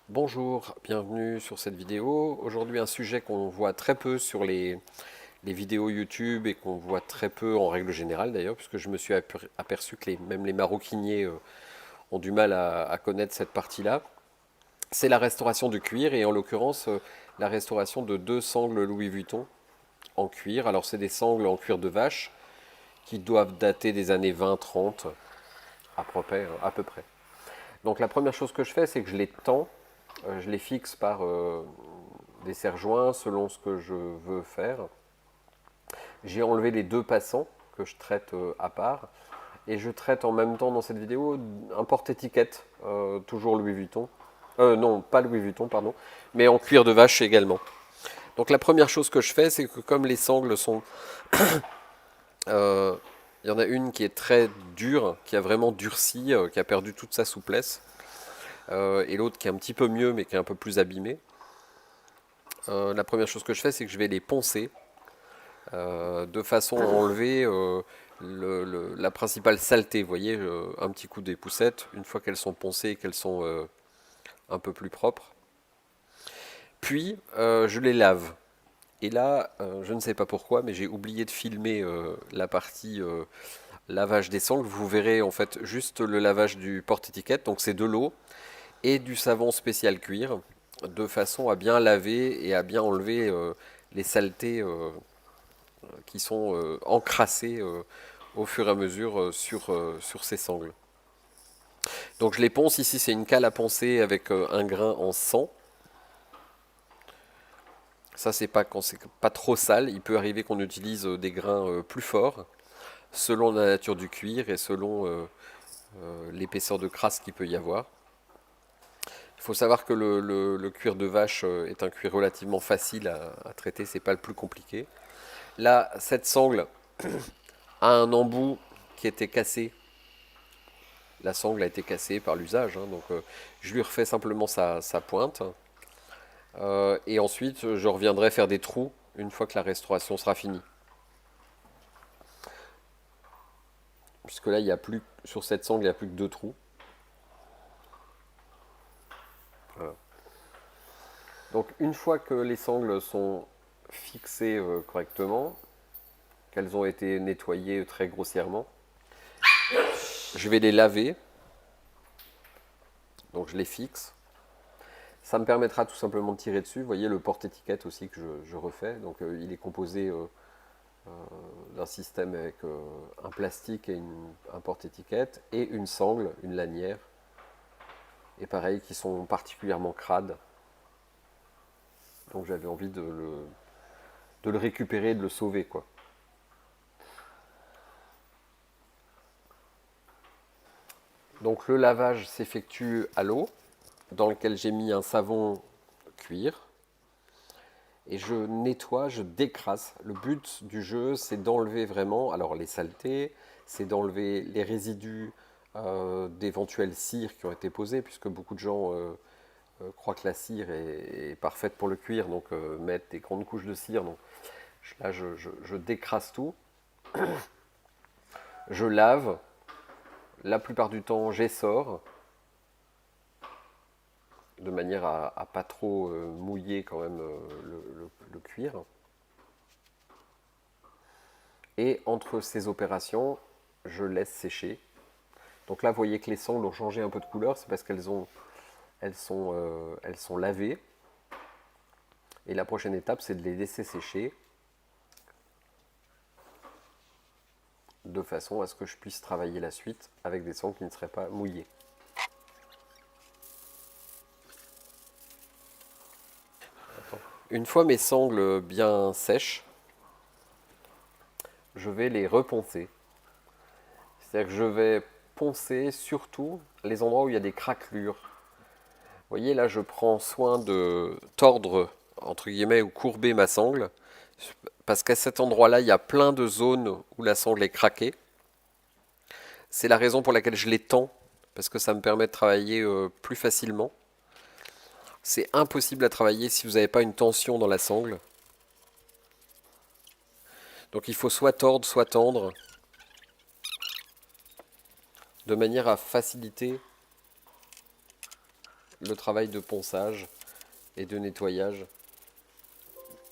Bonjour, bienvenue sur cette vidéo. Aujourd'hui, un sujet qu'on voit très peu sur les vidéos YouTube et qu'on voit très peu en règle générale d'ailleurs, puisque je me suis aperçu que même les maroquiniers ont du mal à connaître cette partie-là. C'est la restauration du cuir et en l'occurrence la restauration de deux sangles Louis Vuitton en cuir. Alors, c'est des sangles en cuir de vache qui doivent dater des années 20-30 à peu près. Donc, la première chose que je fais, c'est que je les tends, je les fixe par des serre-joints selon ce que je veux faire. J'ai enlevé les deux passants que je traite à part. Et je traite en même temps dans cette vidéo un porte-étiquette, toujours Louis Vuitton. Non, pas Louis Vuitton, pardon, mais en cuir de vache également. Donc la première chose que je fais, c'est que comme les sangles sont... euh, il y en a une qui est très dure, qui a vraiment durci, qui a perdu toute sa souplesse, et l'autre qui est un petit peu mieux, mais qui est un peu plus abîmée. La première chose que je fais, c'est que je vais les poncer de façon à enlever la principale saleté. Vous voyez, un petit coup d'épousette, une fois qu'elles sont poncées et qu'elles sont un peu plus propres. Puis, je les lave. Et là, je ne sais pas pourquoi, mais j'ai oublié de filmer la partie lavage des sangles. Vous verrez en fait juste le lavage du porte-étiquette, donc c'est de l'eau et du savon spécial cuir, de façon à bien laver et à bien enlever les saletés qui sont encrassées au fur et à mesure sur ces sangles. Donc je les ponce, ici c'est une cale à poncer avec un grain en sang. Ça c'est pas quand c'est pas trop sale, il peut arriver qu'on utilise des grains plus forts selon la nature du cuir et selon l'épaisseur de crasse qu'il peut y avoir. Il faut savoir que le cuir de vache est un cuir relativement facile à traiter, c'est pas le plus compliqué. Là, cette sangle a un embout qui était cassé. La sangle a été cassée par l'usage, hein, donc je lui refais simplement sa pointe. Et ensuite, je reviendrai faire des trous une fois que la restauration sera finie. Puisque là, il y a plus, sur cette sangle, il n'y a plus que deux trous. Voilà. Donc une fois que les sangles sont fixées correctement, qu'elles ont été nettoyées très grossièrement, je vais les laver. Donc je les fixe. Ça me permettra tout simplement de tirer dessus. Vous voyez le porte-étiquette aussi que je refais. Donc il est composé d'un système avec un plastique et un porte-étiquette et une sangle, une lanière. Et pareil, qui sont particulièrement crades. Donc j'avais envie de le récupérer, de le sauver, quoi. Donc le lavage s'effectue à l'eau, dans lequel j'ai mis un savon cuir. Et je nettoie, je décrasse. Le but du jeu, c'est d'enlever vraiment, alors les saletés, c'est d'enlever les résidus d'éventuelles cires qui ont été posées, puisque beaucoup de gens croient que la cire est parfaite pour le cuir, donc mettent des grandes couches de cire. Donc là, je décrasse tout. Je lave. La plupart du temps, j'essore, de manière à pas trop mouiller quand même le cuir. Et entre ces opérations, je laisse sécher. Donc là, vous voyez que les sangles ont changé un peu de couleur, c'est parce elles sont lavées. Et la prochaine étape, c'est de les laisser sécher de façon à ce que je puisse travailler la suite avec des sangles qui ne seraient pas mouillées. Une fois mes sangles bien sèches, je vais les reponcer. C'est-à-dire que je vais poncer surtout les endroits où il y a des craquelures. Vous voyez, là, je prends soin de tordre, entre guillemets, ou courber ma sangle, parce qu'à cet endroit-là, il y a plein de zones où la sangle est craquée. C'est la raison pour laquelle je les tends, parce que ça me permet de travailler plus facilement. C'est impossible à travailler si vous n'avez pas une tension dans la sangle. Donc il faut soit tordre, soit tendre, de manière à faciliter le travail de ponçage et de nettoyage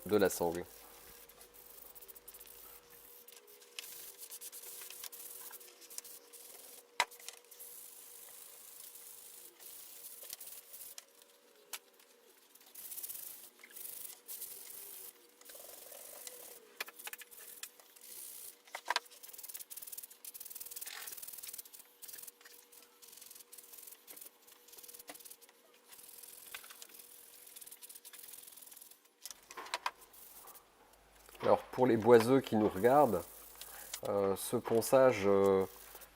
de la sangle. Alors pour les boiseux qui nous regardent, ce ponçage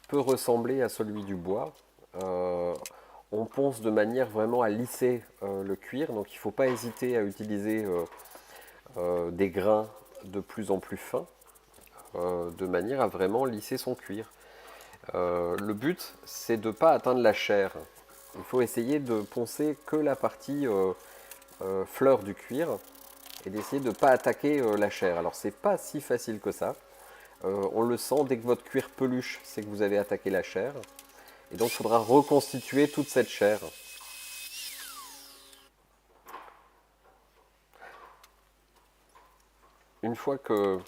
peut ressembler à celui du bois. Euh, on ponce de manière vraiment à lisser le cuir, donc il ne faut pas hésiter à utiliser des grains de plus en plus fins, de manière à vraiment lisser son cuir. Le but, c'est de ne pas atteindre la chair. Il faut essayer de poncer que la partie fleur du cuir et d'essayer de ne pas attaquer la chair. Alors c'est pas si facile que ça. On le sent dès que votre cuir peluche, c'est que vous avez attaqué la chair. Et donc il faudra reconstituer toute cette chair. Une fois que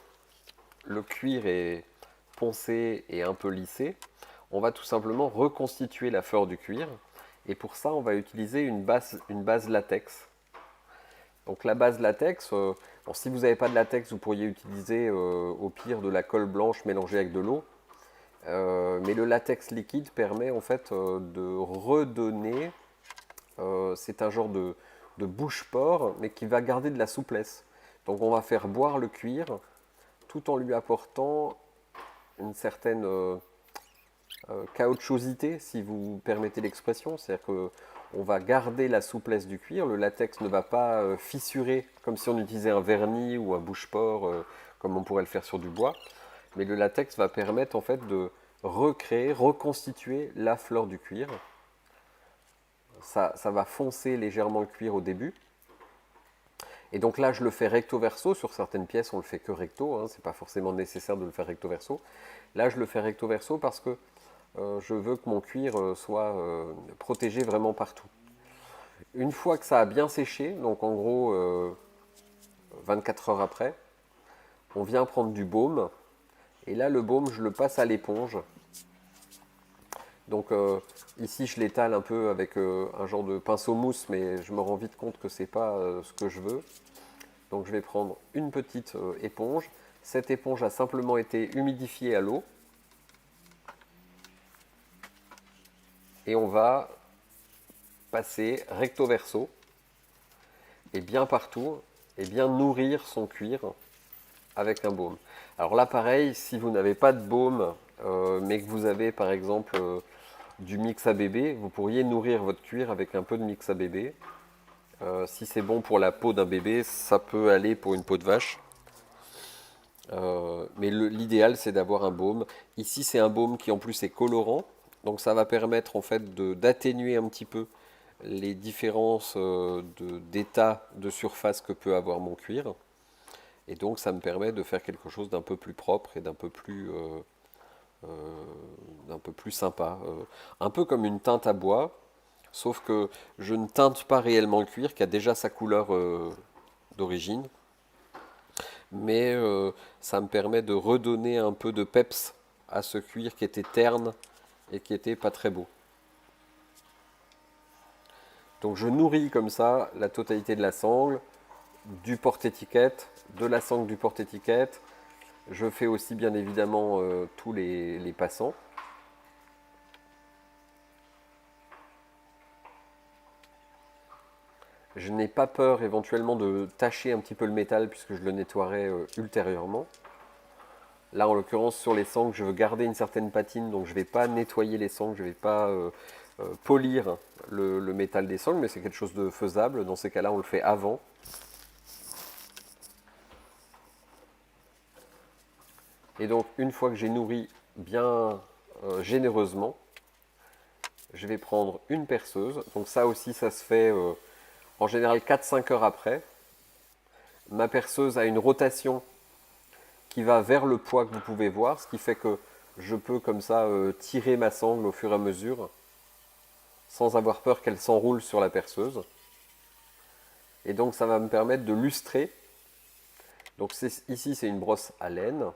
le cuir est poncé et un peu lissé, on va tout simplement reconstituer la fleur du cuir. Et pour ça, on va utiliser une base latex. Donc la base latex, bon, si vous n'avez pas de latex, vous pourriez utiliser au pire de la colle blanche mélangée avec de l'eau. Mais le latex liquide permet en fait de redonner, c'est un genre de bouche-port, mais qui va garder de la souplesse. Donc on va faire boire le cuir tout en lui apportant une certaine caoutchousité, si vous permettez l'expression. C'est-à-dire qu'on va garder la souplesse du cuir, le latex ne va pas fissurer comme si on utilisait un vernis ou un bouche-port, comme on pourrait le faire sur du bois. Mais le latex va permettre en fait de recréer, reconstituer la fleur du cuir. Ça va foncer légèrement le cuir au début. Et donc là, je le fais recto verso. Sur certaines pièces, on le fait que recto. Hein, c'est pas forcément nécessaire de le faire recto verso. Là, je le fais recto verso parce que je veux que mon cuir soit protégé vraiment partout. Une fois que ça a bien séché, donc en gros 24 heures après, on vient prendre du baume. Et là, le baume, je le passe à l'éponge. Donc ici, je l'étale un peu avec un genre de pinceau mousse, mais je me rends vite compte que c'est pas ce que je veux. Donc je vais prendre une petite éponge. Cette éponge a simplement été humidifiée à l'eau. Et on va passer recto verso et bien partout et bien nourrir son cuir avec un baume. Alors là pareil, si vous n'avez pas de baume mais que vous avez par exemple du mix à bébé, vous pourriez nourrir votre cuir avec un peu de mix à bébé. Si c'est bon pour la peau d'un bébé, ça peut aller pour une peau de vache. Mais l'idéal c'est d'avoir un baume. Ici c'est un baume qui en plus est colorant, donc ça va permettre en fait d'atténuer un petit peu les différences d'état de surface que peut avoir mon cuir. Et donc ça me permet de faire quelque chose d'un peu plus propre et d'un peu plus sympa. Un peu comme une teinte à bois, sauf que je ne teinte pas réellement le cuir qui a déjà sa couleur d'origine. Mais ça me permet de redonner un peu de peps à ce cuir qui était terne et qui était pas très beau. Donc je nourris comme ça la totalité de la sangle, du porte-étiquette, de la sangle du porte-étiquette. Je fais aussi bien évidemment tous les passants. Je n'ai pas peur éventuellement de tacher un petit peu le métal puisque je le nettoierai ultérieurement. Là en l'occurrence sur les sangles je veux garder une certaine patine donc je ne vais pas nettoyer les sangles, je ne vais pas polir le métal des sangles mais c'est quelque chose de faisable. Dans ces cas-là on le fait avant. Et donc une fois que j'ai nourri bien généreusement, je vais prendre une perceuse. Donc ça aussi ça se fait en général 4-5 heures après. Ma perceuse a une rotation qui va vers le poids que vous pouvez voir, ce qui fait que je peux comme ça tirer ma sangle au fur et à mesure sans avoir peur qu'elle s'enroule sur la perceuse. Et donc ça va me permettre de lustrer. Donc ici c'est une brosse à laine.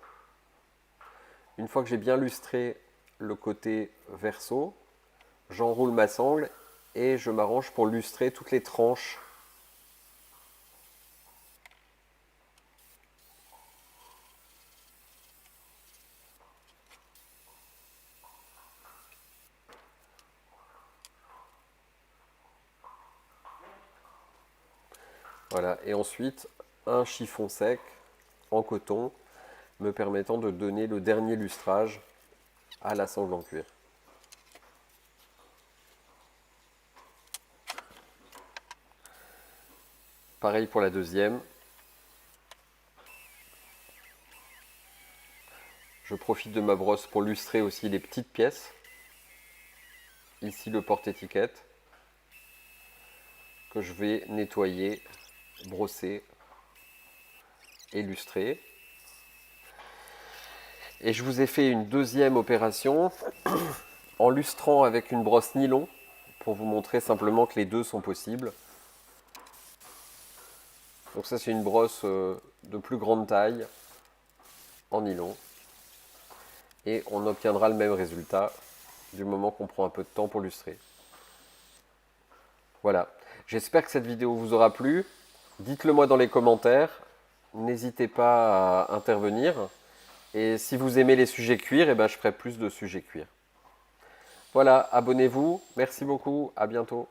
Une fois que j'ai bien lustré le côté verso, j'enroule ma sangle et je m'arrange pour lustrer toutes les tranches. Voilà, et ensuite un chiffon sec en coton me permettant de donner le dernier lustrage à la sangle en cuir. Pareil pour la deuxième. Je profite de ma brosse pour lustrer aussi les petites pièces. Ici le porte-étiquette que je vais nettoyer, brosser et lustrer. Et je vous ai fait une deuxième opération en lustrant avec une brosse nylon pour vous montrer simplement que les deux sont possibles. Donc ça c'est une brosse de plus grande taille en nylon. Et on obtiendra le même résultat du moment qu'on prend un peu de temps pour lustrer. Voilà. J'espère que cette vidéo vous aura plu. Dites-le moi dans les commentaires. N'hésitez pas à intervenir. Et si vous aimez les sujets cuir, eh ben, je ferai plus de sujets cuir. Voilà, abonnez-vous. Merci beaucoup. À bientôt.